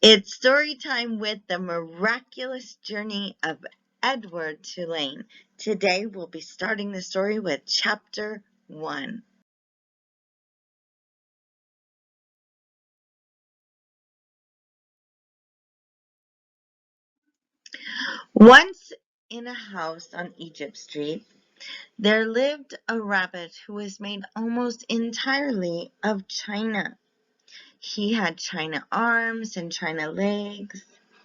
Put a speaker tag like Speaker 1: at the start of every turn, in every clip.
Speaker 1: It's story time with the miraculous journey of Edward Tulane. Today we'll be starting the story with chapter 1. Once in a house on Egypt Street, there lived a rabbit who was made almost entirely of china. He had china arms and china legs,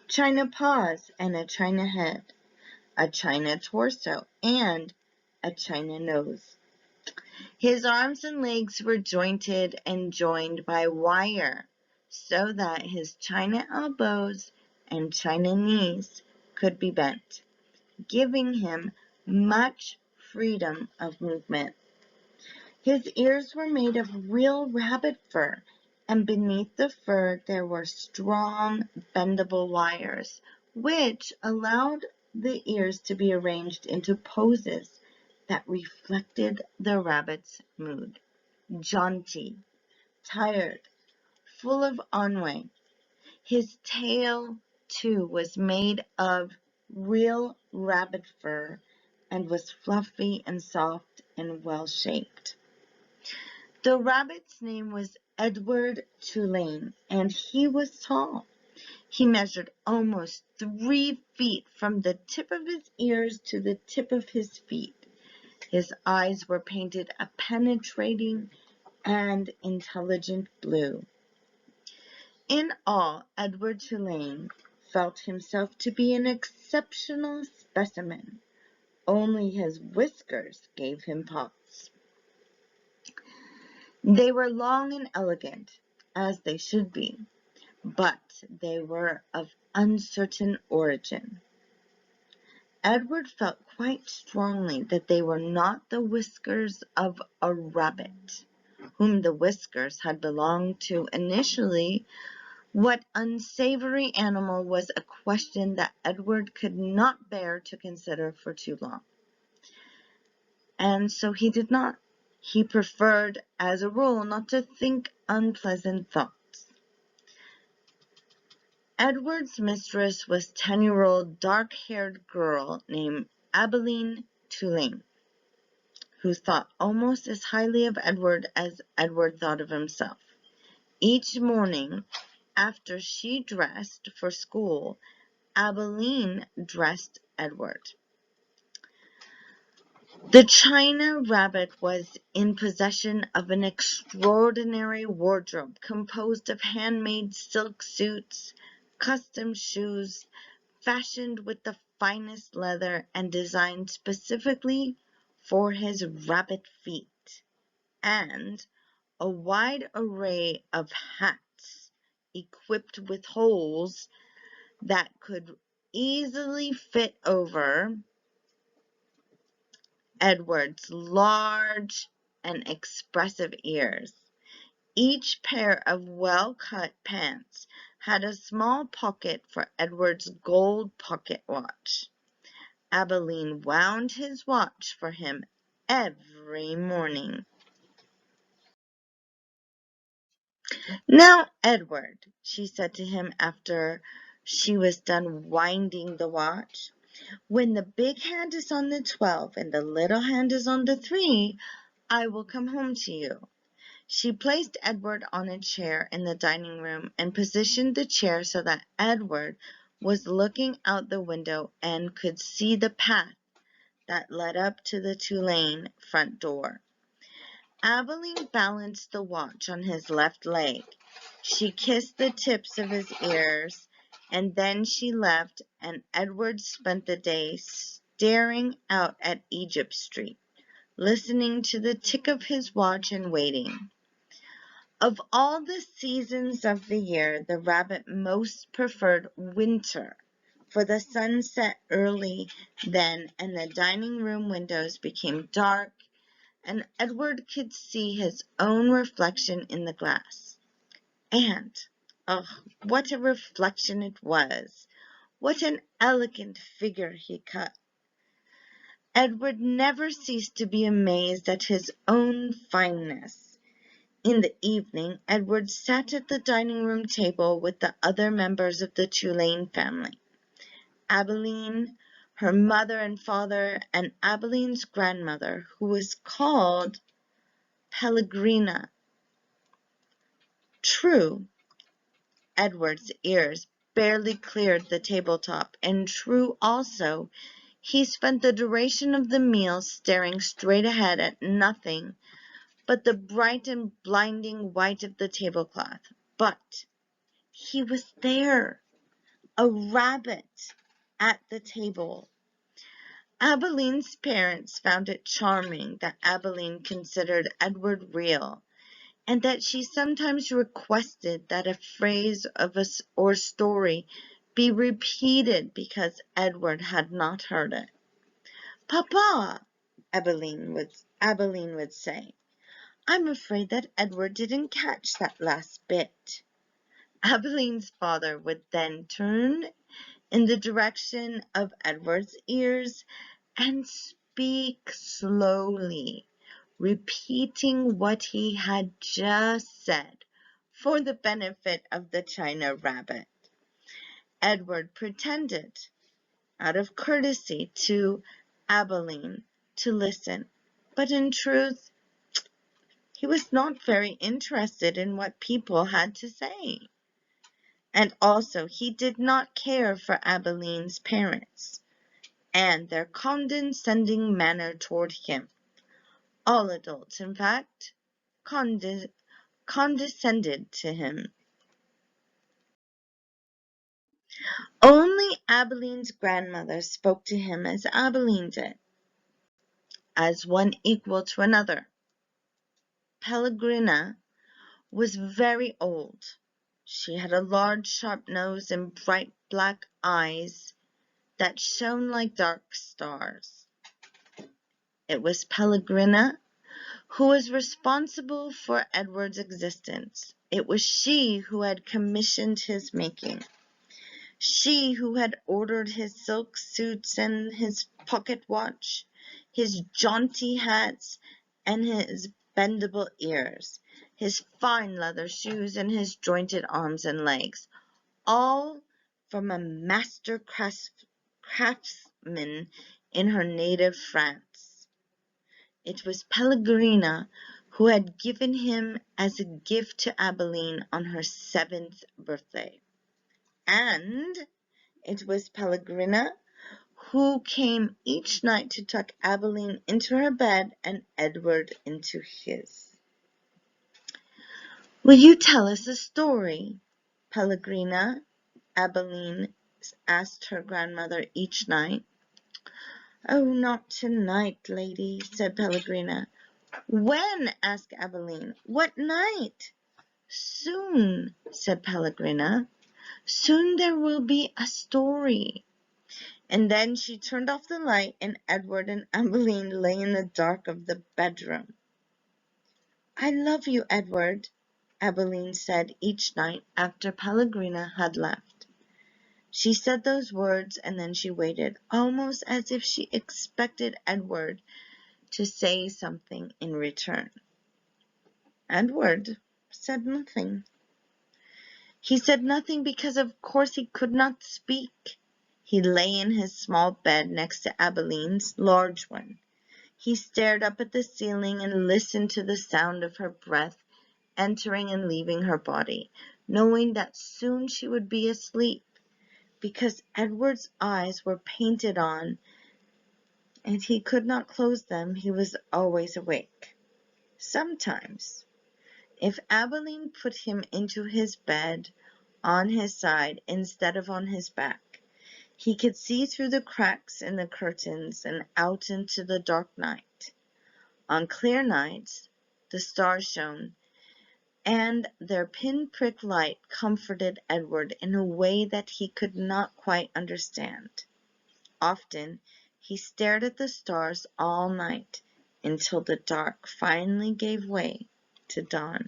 Speaker 1: china paws and a china head, a china torso, and a china nose. His arms and legs were jointed and joined by wire, so that his china elbows and china knees could be bent, giving him much freedom of movement. His ears were made of real rabbit fur, and beneath the fur there were strong, bendable wires, which allowed the ears to be arranged into poses that reflected the rabbit's mood. Jaunty, tired, full of ennui. His tail, too, was made of real rabbit fur and was fluffy and soft and well-shaped. The rabbit's name was Edward Tulane, and he was tall. He measured almost 3 feet from the tip of his ears to the tip of his feet. His eyes were painted a penetrating and intelligent blue. In all, Edward Tulane felt himself to be an exceptional specimen. Only his whiskers gave him pause. They were long and elegant, as they should be, but they were of uncertain origin. Edward felt quite strongly that they were not the whiskers of a rabbit, whom the whiskers had belonged to initially. What unsavory animal was a question that Edward could not bear to consider for too long. And so he did not. He preferred, as a rule, not to think unpleasant thoughts. Edward's mistress was 10-year-old dark-haired girl named Abilene Tulane, who thought almost as highly of Edward as Edward thought of himself. Each morning, after she dressed for school, Abilene dressed Edward. The china rabbit was in possession of an extraordinary wardrobe composed of handmade silk suits, custom shoes, fashioned with the finest leather and designed specifically for his rabbit feet, and a wide array of hats equipped with holes that could easily fit over Edward's large and expressive ears. Each pair of well-cut pants had a small pocket for Edward's gold pocket watch. Abilene wound his watch for him every morning. "Now, Edward," she said to him after she was done winding the watch, "when the big hand is on the 12 and the little hand is on the 3, I will come home to you." She placed Edward on a chair in the dining room and positioned the chair so that Edward was looking out the window and could see the path that led up to the Tulane front door. Abilene balanced the watch on his left leg. She kissed the tips of his ears, and then she left, and Edward spent the day staring out at Egypt Street, listening to the tick of his watch and waiting. Of all the seasons of the year, the rabbit most preferred winter, for the sun set early then and the dining room windows became dark, and Edward could see his own reflection in the glass. And, oh, what a reflection it was! What an elegant figure he cut! Edward never ceased to be amazed at his own fineness. In the evening, Edward sat at the dining room table with the other members of the Tulane family. Abilene, her mother and father, and Abilene's grandmother, who was called Pellegrina. True, Edward's ears barely cleared the tabletop, and true also, he spent the duration of the meal staring straight ahead at nothing but the bright and blinding white of the tablecloth. But he was there, a rabbit at the table. Abilene's parents found it charming that Abilene considered Edward real, and that she sometimes requested that a phrase or story be repeated because Edward had not heard it. "Papa," Abilene would say, "I'm afraid that Edward didn't catch that last bit." Abilene's father would then turn in the direction of Edward's ears and speak slowly, repeating what he had just said for the benefit of the china rabbit. Edward pretended, out of courtesy to Abilene, to listen, but in truth, he was not very interested in what people had to say. And also, he did not care for Abilene's parents and their condescending manner toward him. All adults, in fact, condescended to him. Only Abilene's grandmother spoke to him as Abilene did, as one equal to another. Pellegrina was very old. She had a large, sharp nose and bright black eyes that shone like dark stars. It was Pellegrina who was responsible for Edward's existence. It was she who had commissioned his making. She who had ordered his silk suits and his pocket watch, his jaunty hats and his bendable ears, his fine leather shoes and his jointed arms and legs, all from a master craftsman in her native France. It was Pellegrina who had given him as a gift to Abilene on her 7th birthday. And it was Pellegrina who came each night to tuck Abilene into her bed and Edward into his. "Will you tell us a story, Pellegrina?" Abilene asked her grandmother each night. "Oh, not tonight, lady," said Pellegrina. "When?" asked Abilene. "What night?" "Soon," said Pellegrina. "Soon there will be a story." And then she turned off the light, and Edward and Abilene lay in the dark of the bedroom. "I love you, Edward," Abilene said each night after Pellegrina had left. She said those words, and then she waited, almost as if she expected Edward to say something in return. Edward said nothing. He said nothing because, of course, he could not speak. He lay in his small bed next to Abilene's large one. He stared up at the ceiling and listened to the sound of her breath entering and leaving her body, knowing that soon she would be asleep, because Edward's eyes were painted on, and he could not close them. He was always awake. Sometimes, if Abilene put him into his bed on his side instead of on his back, he could see through the cracks in the curtains and out into the dark night. On clear nights, the stars shone, and their pin-prick light comforted Edward in a way that he could not quite understand. Often, he stared at the stars all night until the dark finally gave way to dawn.